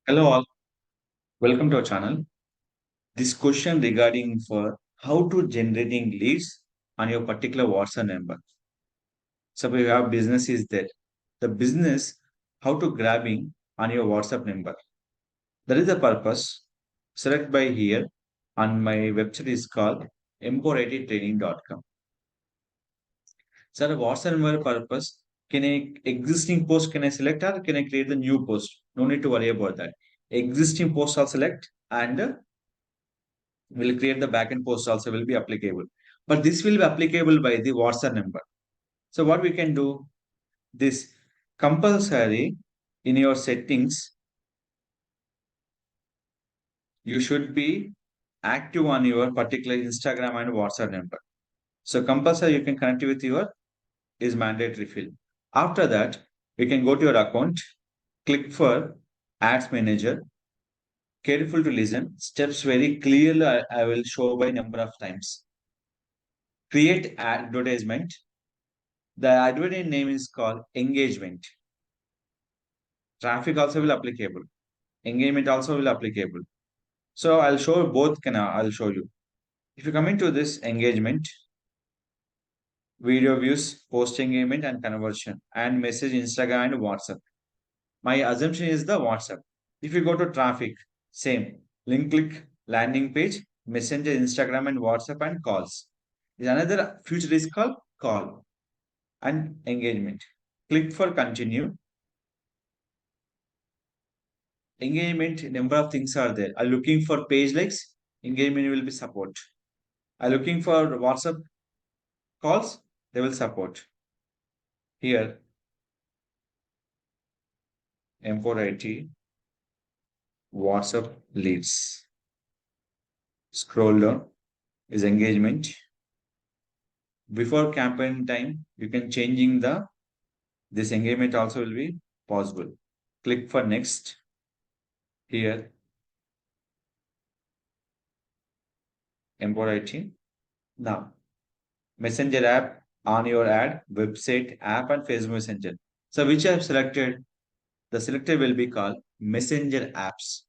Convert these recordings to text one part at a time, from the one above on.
Hello all, welcome to our channel. This question regarding for how to generating leads on your particular WhatsApp number. So we have business is that the business how to grabbing on your WhatsApp number. That is the purpose. Select by here on my website is called emporeightytraining.com. So the WhatsApp number purpose can I existing post can I select or can I create the new post? No need to worry about that. Existing post I'll select and will create the backend post also will be applicable. But this will be applicable by the WhatsApp number. So what we can do, this compulsory in your settings, you should be active on your particular Instagram and WhatsApp number. So compulsory you can connect with your is mandatory field. After that, you can go to your account, click for ads manager, careful to listen, steps very clearly I will show by number of times. Create advertisement. The advertisement name is called engagement. Traffic also will applicable. Engagement also will applicable. So I'll show both. I'll show you. If you come into this engagement, video views, post engagement and conversion, and message Instagram and WhatsApp. My assumption is the WhatsApp. If you go to traffic, same link click landing page, messenger Instagram and WhatsApp and calls. Is another future is called call and engagement. Click for continue. Engagement, number of things are there. Are looking for page likes, engagement will be support. Are looking for WhatsApp calls, they will support. Here, M4 IT, WhatsApp leads. Scroll down is engagement. Before campaign time, you can changing the this engagement also will be possible. Click for next. Here, M4 IT. Now, Messenger app on your ad, website, app, and Facebook Messenger. So, which I have selected, the selector will be called Messenger apps.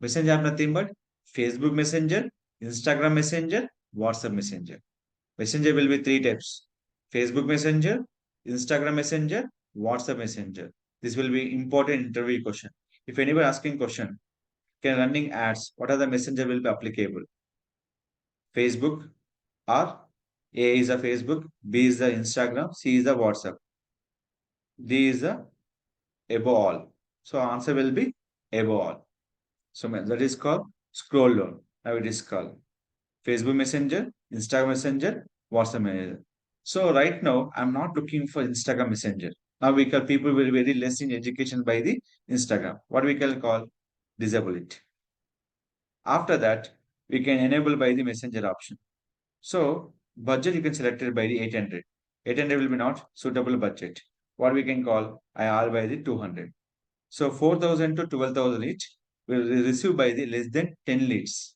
Messenger app nothing but Facebook Messenger, Instagram Messenger, WhatsApp Messenger. Messenger will be three types: Facebook Messenger, Instagram Messenger, WhatsApp Messenger. This will be important interview question. If anybody asking question, can running ads, what are the messenger will be applicable? Facebook or A is the Facebook, B is the Instagram, C is the WhatsApp, D is the above all. So answer will be above all. So that is called scroll down. Now it is called Facebook Messenger, Instagram Messenger, WhatsApp Messenger. So right now I'm not looking for Instagram Messenger. Now we can people will very less in education by the Instagram. What we can call disable it. After that, we can enable by the messenger option. So budget you can select it by the 800. 800 will be not suitable budget. What we can call IR by the 200. So 4,000 to 12,000 each will be received by the less than 10 leads.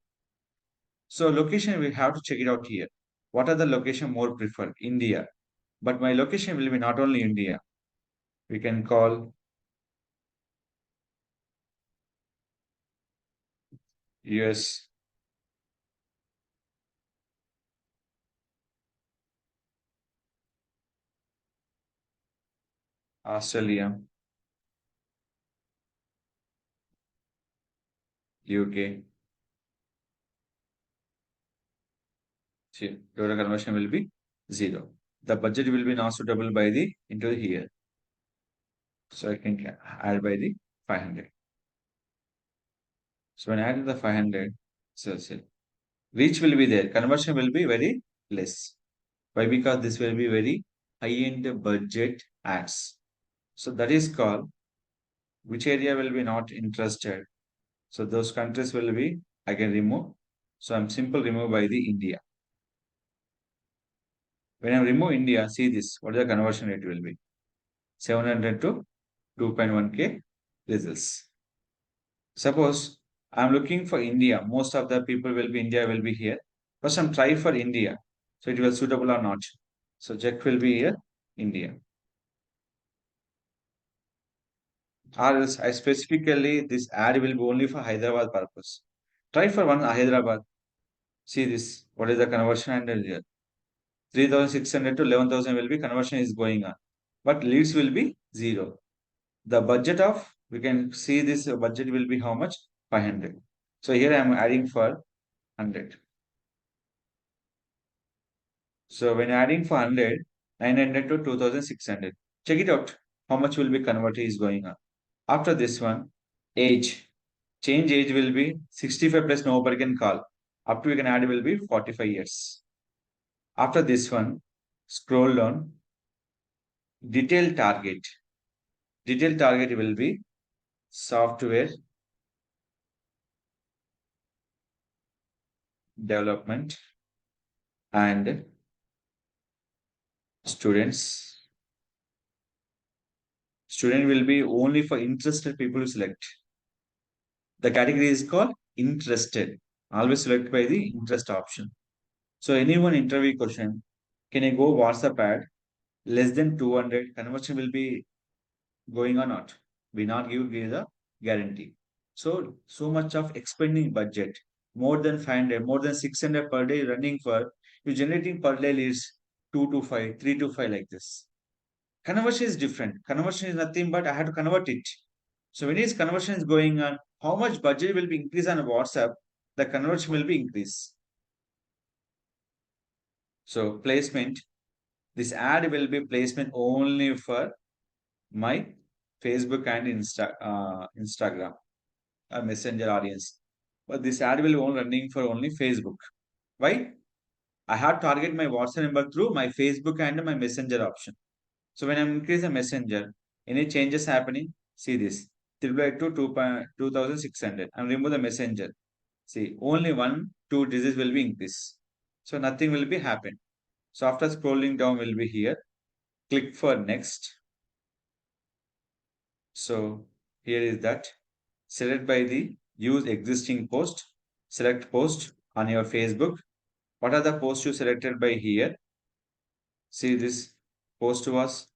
So location we have to check it out here. What are the location more preferred? India. But my location will be not only India. We can call US, Australia, UK. See, total conversion will be 0. The budget will be not suitable by the into here. So I can add by the 500. So when I add the 500, so reach will be there. Conversion will be very less. Why? Because this will be very high-end budget ads. So that is called which area will be not interested. So those countries will be I can remove. So I'm simple remove by the India. When I remove India, see this. What the conversion rate will be? 700 to 2.1K results. Suppose I'm looking for India. Most of the people will be India will be here. First, I'm try for India. So it will suitable or not. So check will be here, India. Or else I specifically this ad will be only for Hyderabad purpose. Try for one Hyderabad. See this. What is the conversion handle here? 3,600 to 11,000 will be conversion is going on. But leads will be zero. The budget of, we can see this budget will be how much? 500. So here I am adding for 100. So when adding for 100, 900 to 2,600. Check it out. How much will be converted is going on. After this one, age. Change age will be 65 plus nobody can call. Up to we can add will be 45 years. After this one, scroll down. Detail target. Detail target will be software development and students. Student will be only for interested people to select. The category is called interested. Always select by the interest option. So anyone interview question, can I go WhatsApp ad less than 200? Conversion will be going or not? We not give the guarantee. So much of expending budget, more than 500, more than 600 per day running for, you generating per day leads 2 to 5, 3 to 5 like this. Conversion is different. Conversion is nothing but I have to convert it. So when is conversion is going on, how much budget will be increased on WhatsApp, the conversion will be increased. So placement, this ad will be placement only for my Facebook and Instagram or Messenger audience. But this ad will only running for only Facebook. Why? I have target my WhatsApp number through my Facebook and my Messenger option. So when I increase the Messenger, any changes happening? See this. 2,600 and remove the Messenger. See, only one, two digits will be increased. So nothing will be happen. So after scrolling down will be here. Click for next. So here is that. Select by the use existing post. Select post on your Facebook. What are the posts you selected by here? See this post was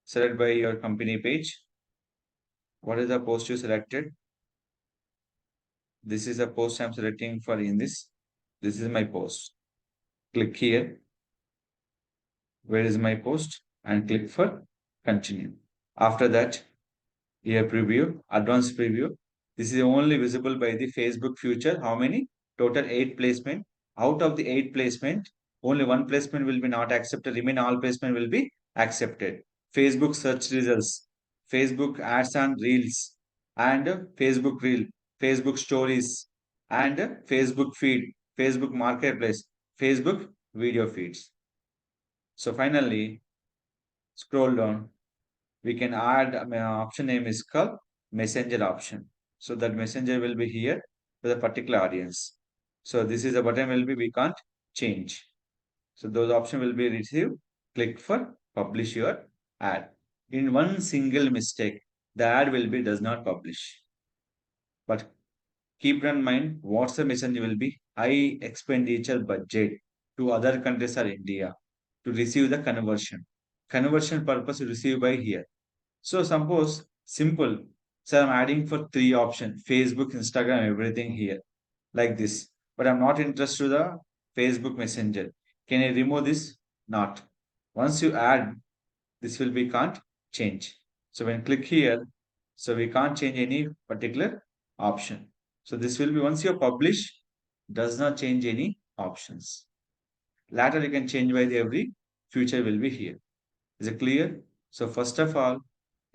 selected by your company page. What is the post you selected? This is a post I'm selecting for in this. This is my post. Click here. Where is my post? And click for continue. After that, here preview, advanced preview. This is only visible by the Facebook future. How many? Total 8 placement. Out of the 8 placement, only one placement will be not accepted. Remain all placement will be accepted. Facebook search results, Facebook ads and reels, and Facebook reel, Facebook stories, and Facebook feed, Facebook marketplace, Facebook video feeds. So finally, scroll down, we can add option name is called messenger option. So that messenger will be here for the particular audience. So this is a button will be we can't change. So those option will be received. Click for publish your ad. In one single mistake, the ad will be does not publish. But keep in mind WhatsApp messenger will be high expenditure budget to other countries or India to receive the conversion. Conversion purpose receive by here. So suppose simple. So I'm adding for three options: Facebook, Instagram, everything here like this. But I'm not interested to the Facebook Messenger. Can I remove this? Not. Once you add, this will be can't change. So when click here, so we can't change any particular option. So this will be once you publish, does not change any options. Later you can change by the every future will be here. Is it clear? So first of all,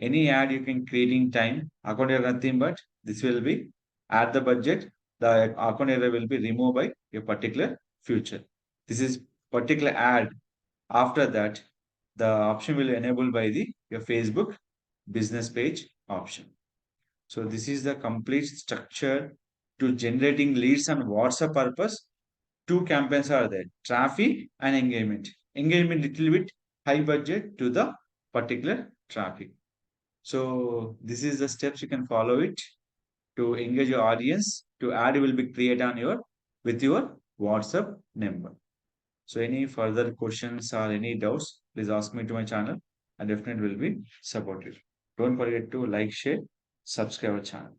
any ad you can create in time, account error nothing but this will be add the budget, the account error will be removed by your particular future. This is particular ad. After that, the option will enable by the your Facebook business page option. So this is the complete structure to generating leads on WhatsApp purpose. Two campaigns are there, traffic and engagement. Engagement little bit high budget to the particular traffic. So this is the steps you can follow it to engage your audience. To ad will be created on your with your WhatsApp number. So any further questions or any doubts, please ask me to my channel and definitely will be supportive. Don't forget to like, share subscribe our channel.